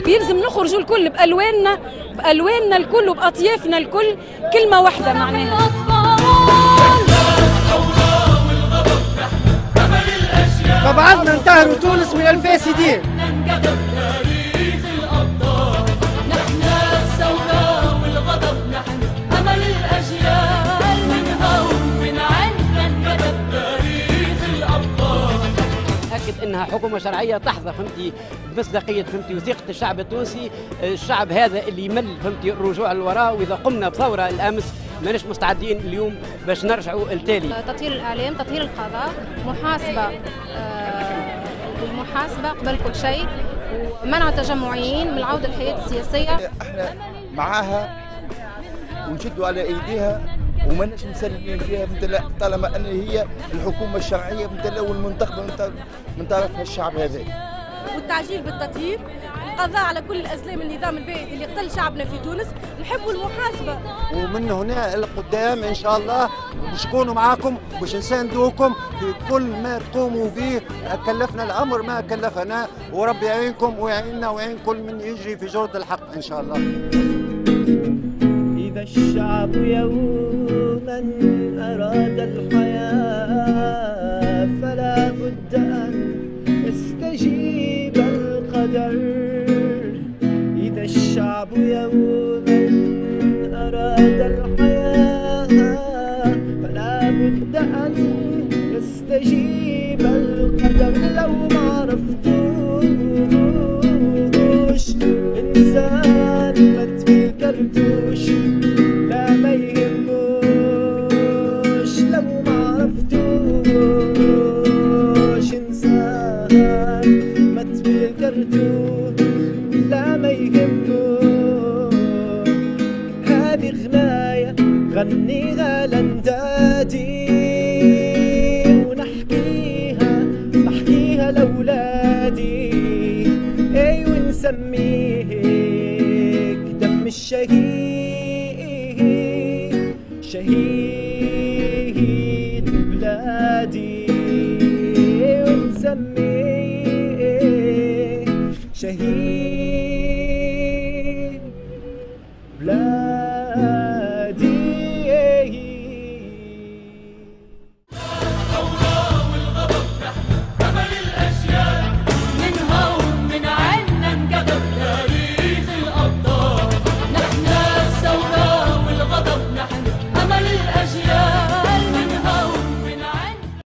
يلزم نخرجوا الكل بألواننا الكل وبأطيافنا الكل كلمة واحدة معناها. فبعضنا انتهروا تونس من الفاسدين. انها حكومه شرعيه تحظى فهمتي بمصداقيه فهمتي وثيقه الشعب التونسي. الشعب هذا اللي يمل فهمتي الرجوع للوراء، واذا قمنا بثوره الامس ماناش مستعدين اليوم باش نرجعوا التالي. تطهير الاعلام، تطهير القضاء، محاسبه قبل كل شيء، ومنع التجمعيين من العوده للحياه السياسيه. احنا معاها ونشدوا على ايديها وماناش مسلمين فيها طالما ان هي الحكومه الشرعيه والمنتخبه من طرف الشعب هذا. والتعجيل بالتطهير، القضاء على كل الازلام النظام البائد اللي قتل شعبنا في تونس، نحبوا المحاسبه. ومن هنا القدام ان شاء الله باش نكونوا معاكم باش نساندوكم في كل ما تقوموا به. كلفنا الامر ما كلفنا، وربي يعينكم ويعيننا ويعين كل من يجري في جرد الحق ان شاء الله. إذا الشعب يوما أراد الحياة فلا بد أن يستجيب القدر. إذا الشعب يوما أراد الحياة فلا بد أن يستجيب القدر. لو ما عرفتوش إنسان ما تفكرتوش لا ما يهموش. لو ما عرفتوش إنسان ما تفكرتوش لا ما يهموش. هذه غناية غنيها لندادي ونحكيها لأولادي، أي ونسميهك دم الشهيد، شهيد بلادي.